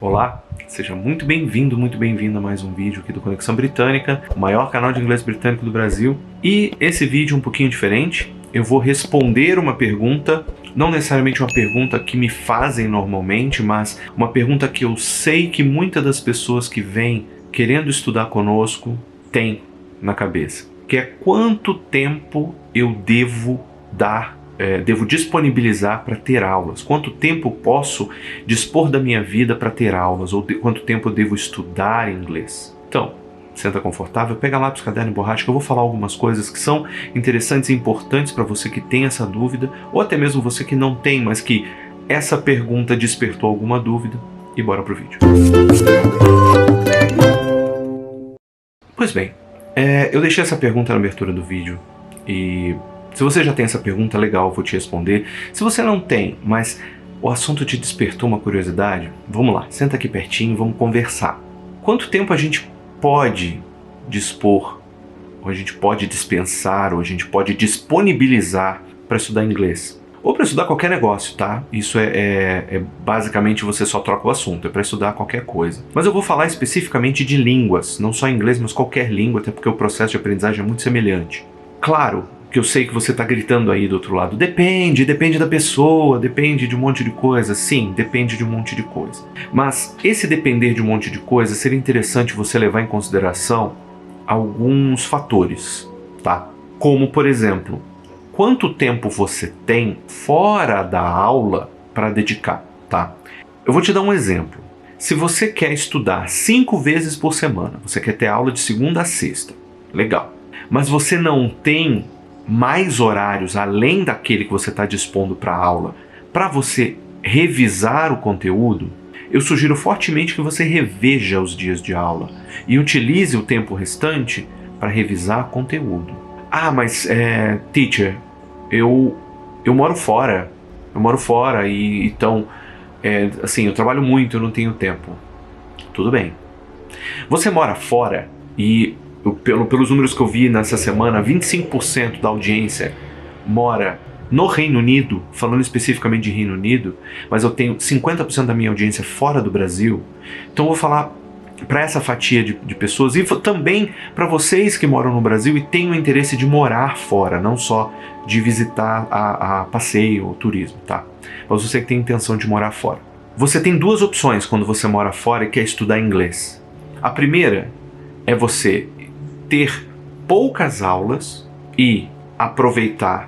Olá, seja muito bem-vindo, muito bem-vinda a mais um vídeo aqui do Conexão Britânica, o maior canal de inglês britânico do Brasil. E esse vídeo é um pouquinho diferente. Eu vou responder uma pergunta, não necessariamente uma pergunta que me fazem normalmente, mas uma pergunta que eu sei que muitas das pessoas que vêm querendo estudar conosco têm na cabeça, que é quanto tempo eu devo disponibilizar para ter aulas, quanto tempo posso dispor da minha vida para ter aulas, ou quanto tempo eu devo estudar inglês. Então, senta confortável, pega lápis, caderno e borracha, que eu vou falar algumas coisas que são interessantes e importantes para você que tem essa dúvida, ou até mesmo você que não tem, mas que essa pergunta despertou alguma dúvida, e bora pro vídeo. Pois bem, eu deixei essa pergunta na abertura do vídeo, e se você já tem essa pergunta, legal, eu vou te responder. Se você não tem, mas o assunto te despertou uma curiosidade, vamos lá, senta aqui pertinho, vamos conversar. Quanto tempo a gente pode dispor, ou a gente pode dispensar, ou a gente pode disponibilizar para estudar inglês? Ou para estudar qualquer negócio, tá? Isso basicamente você só troca o assunto, é para estudar qualquer coisa. Mas eu vou falar especificamente de línguas, não só inglês, mas qualquer língua, até porque o processo de aprendizagem é muito semelhante. Claro que eu sei que você está gritando aí do outro lado, depende da pessoa, depende de um monte de coisa. Sim, depende de um monte de coisa. Mas esse depender de um monte de coisa, seria interessante você levar em consideração alguns fatores, tá? Como, por exemplo, quanto tempo você tem fora da aula para dedicar, tá? Eu vou te dar um exemplo. Se você quer estudar 5 vezes por semana, você quer ter aula de segunda a sexta, legal. Mas você não tem mais horários além daquele que você está dispondo para a aula, para você revisar o conteúdo, eu sugiro fortemente que você reveja os dias de aula e utilize o tempo restante para revisar conteúdo. Ah, mas teacher, eu moro fora, e então, assim, eu trabalho muito, eu não tenho tempo. Tudo bem. Você mora fora e pelos números que eu vi nessa semana, 25% da audiência mora no Reino Unido, falando especificamente de Reino Unido, mas eu tenho 50% da minha audiência fora do Brasil. Então eu vou falar para essa fatia de pessoas e também para vocês que moram no Brasil e têm o interesse de morar fora, não só de visitar a passeio ou turismo, tá? Mas você que tem intenção de morar fora. Você tem duas opções quando você mora fora e quer estudar inglês. A primeira é você ter poucas aulas e aproveitar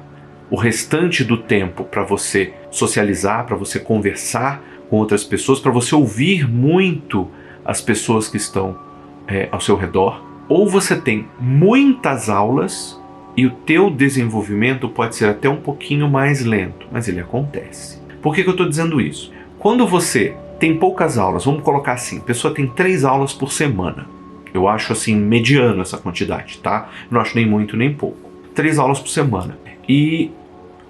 o restante do tempo para você socializar, para você conversar com outras pessoas, para você ouvir muito as pessoas que estão ao seu redor. Ou você tem muitas aulas e o teu desenvolvimento pode ser até um pouquinho mais lento, mas ele acontece. Por que eu estou dizendo isso? Quando você tem poucas aulas, vamos colocar assim, a pessoa tem 3 aulas por semana. Eu acho assim, mediano essa quantidade, tá? Não acho nem muito nem pouco. 3 aulas por semana. E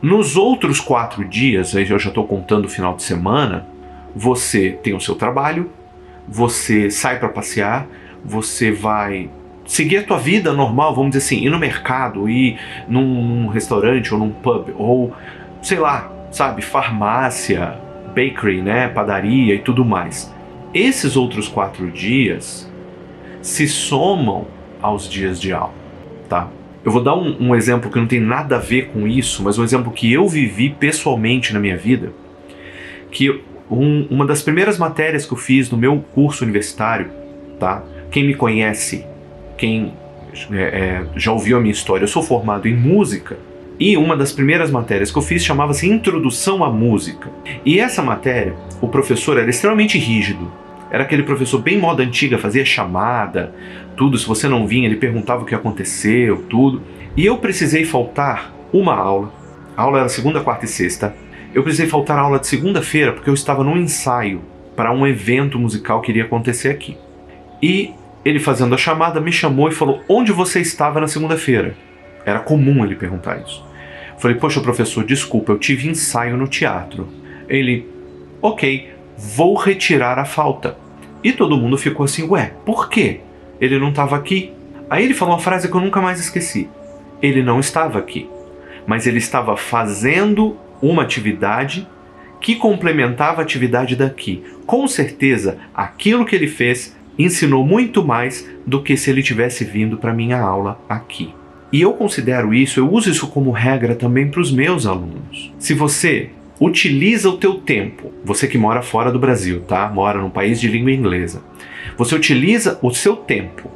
nos outros 4 dias, aí eu já estou contando o final de semana, você tem o seu trabalho, você sai para passear, você vai seguir a tua vida normal, vamos dizer assim, ir no mercado, ir num restaurante ou num pub, ou sei lá, sabe, farmácia, bakery, né, padaria e tudo mais. Esses outros 4 dias se somam aos dias de aula, tá? Eu vou dar um exemplo que não tem nada a ver com isso, mas um exemplo que eu vivi pessoalmente na minha vida, que uma das primeiras matérias que eu fiz no meu curso universitário, tá? Quem me conhece, quem já ouviu a minha história, eu sou formado em música, e uma das primeiras matérias que eu fiz chamava-se Introdução à Música. E essa matéria, o professor era extremamente rígido. Era aquele professor bem moda antiga, fazia chamada, tudo. Se você não vinha, ele perguntava o que aconteceu, tudo. E eu precisei faltar uma aula. A aula era segunda, quarta e sexta. Eu precisei faltar a aula de segunda-feira porque eu estava num ensaio para um evento musical que iria acontecer aqui. E ele, fazendo a chamada, me chamou e falou: onde você estava na segunda-feira? Era comum ele perguntar isso. Eu falei: poxa, professor, desculpa, eu tive ensaio no teatro. Ele: ok, vou retirar a falta. E todo mundo ficou assim: ué, por quê? Ele não estava aqui? Aí ele falou uma frase que eu nunca mais esqueci. Ele não estava aqui, mas ele estava fazendo uma atividade que complementava a atividade daqui. Com certeza, aquilo que ele fez ensinou muito mais do que se ele tivesse vindo para minha aula aqui. E eu considero isso, eu uso isso como regra também para os meus alunos. Se você utiliza o teu tempo, você que mora fora do Brasil, tá? Mora num país de língua inglesa. Você utiliza o seu tempo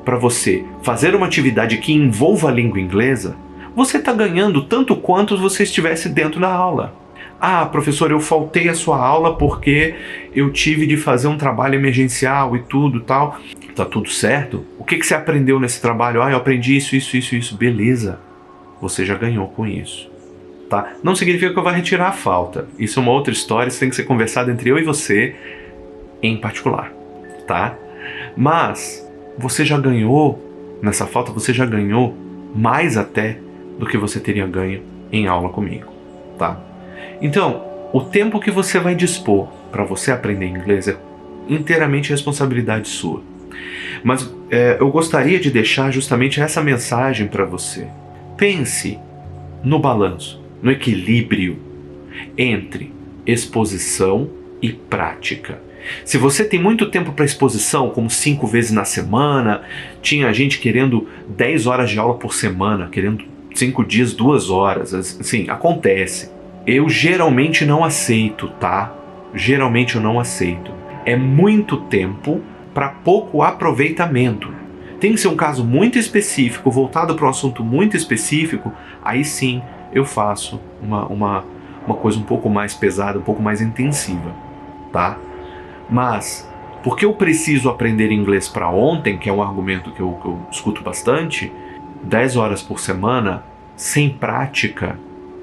para você fazer uma atividade que envolva a língua inglesa, você está ganhando tanto quanto você estivesse dentro da aula. Ah, professor, eu faltei a sua aula porque eu tive de fazer um trabalho emergencial e tudo tal. Tá tudo certo? O que você aprendeu nesse trabalho? Ah, eu aprendi isso. Beleza. Você já ganhou com isso. Tá? Não significa que eu vá retirar a falta. Isso é uma outra história, isso tem que ser conversado entre eu e você em particular. Tá? Mas você já ganhou, nessa falta você já ganhou mais até do que você teria ganho em aula comigo. Tá? Então, o tempo que você vai dispor para você aprender inglês é inteiramente responsabilidade sua. Mas eu gostaria de deixar justamente essa mensagem para você. Pense no balanço, no equilíbrio entre exposição e prática. Se você tem muito tempo para exposição, como 5 vezes na semana, tinha gente querendo 10 horas de aula por semana, querendo 5 dias, 2 horas, assim, acontece. Eu geralmente não aceito, tá? Geralmente eu não aceito. É muito tempo para pouco aproveitamento. Tem que ser um caso muito específico, voltado para um assunto muito específico, aí sim eu faço uma coisa um pouco mais pesada, um pouco mais intensiva, tá? Mas, porque eu preciso aprender inglês para ontem, que é um argumento que eu escuto bastante, 10 horas por semana, sem prática,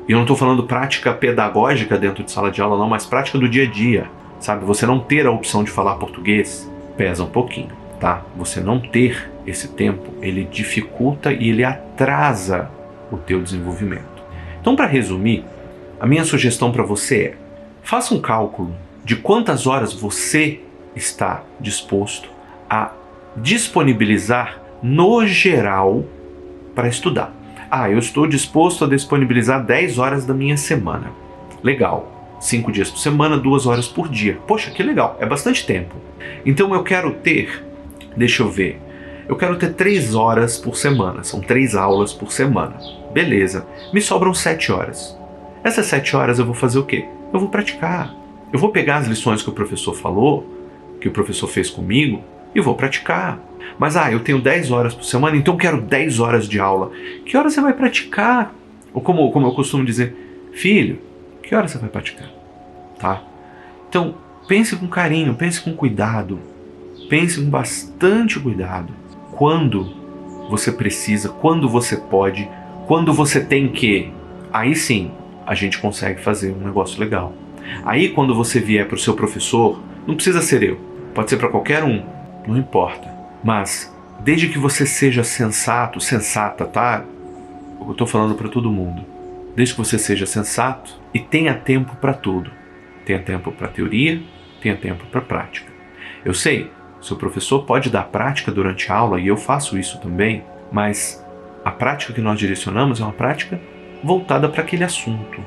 e eu não estou falando prática pedagógica dentro de sala de aula não, mas prática do dia a dia, sabe? Você não ter a opção de falar português, pesa um pouquinho, tá? Você não ter esse tempo, ele dificulta e ele atrasa o teu desenvolvimento. Então, para resumir, a minha sugestão para você é: faça um cálculo de quantas horas você está disposto a disponibilizar no geral para estudar. Ah, eu estou disposto a disponibilizar 10 horas da minha semana. Legal. 5 dias por semana, 2 horas por dia. Poxa, que legal, é bastante tempo. Então eu quero ter, deixa eu ver, eu quero ter 3 horas por semana, são 3 aulas por semana. Beleza, me sobram 7 horas. Essas 7 horas eu vou fazer o quê? Eu vou praticar. Eu vou pegar as lições que o professor falou, que o professor fez comigo, e vou praticar. Mas eu tenho 10 horas por semana, então eu quero 10 horas de aula. Que hora você vai praticar? Ou como eu costumo dizer, filho, que hora você vai praticar? Tá? Então, pense com carinho, pense com cuidado, pense com bastante cuidado. Quando você precisa, quando você pode, quando você tem que, aí sim a gente consegue fazer um negócio legal. Aí quando você vier para o seu professor, não precisa ser eu, pode ser para qualquer um, não importa. Mas desde que você seja sensato, sensata, tá? Eu estou falando para todo mundo. Desde que você seja sensato e tenha tempo para tudo. Tenha tempo para teoria, tenha tempo para prática. Eu sei, seu professor pode dar prática durante a aula, e eu faço isso também, mas a prática que nós direcionamos é uma prática voltada para aquele assunto.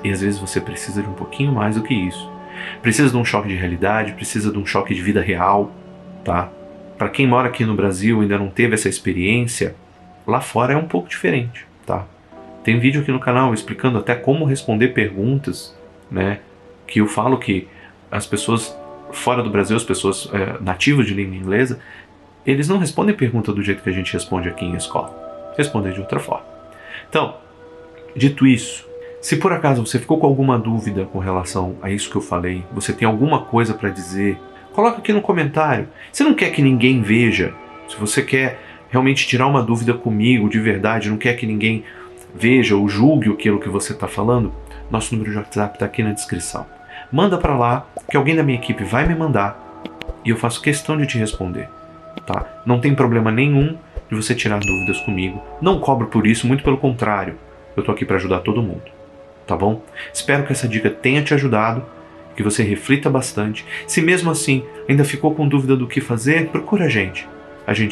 E às vezes você precisa de um pouquinho mais do que isso. Precisa de um choque de realidade, precisa de um choque de vida real, tá? Para quem mora aqui no Brasil e ainda não teve essa experiência, lá fora é um pouco diferente, tá? Tem vídeo aqui no canal explicando até como responder perguntas, né? Que eu falo que as pessoas fora do Brasil, as pessoas nativas de língua inglesa, eles não respondem pergunta do jeito que a gente responde aqui em escola. Respondem de outra forma. Então, dito isso, se por acaso você ficou com alguma dúvida com relação a isso que eu falei, você tem alguma coisa para dizer, coloca aqui no comentário. Se não quer que ninguém veja, se você quer realmente tirar uma dúvida comigo de verdade, não quer que ninguém veja ou julgue aquilo que você está falando, nosso número de WhatsApp está aqui na descrição. Manda para lá, que alguém da minha equipe vai me mandar e eu faço questão de te responder, tá? Não tem problema nenhum de você tirar dúvidas comigo, não cobro por isso, muito pelo contrário, eu tô aqui para ajudar todo mundo, tá bom? Espero que essa dica tenha te ajudado, que você reflita bastante. Se mesmo assim ainda ficou com dúvida do que fazer, procura a gente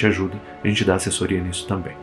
ajuda, a gente dá assessoria nisso também.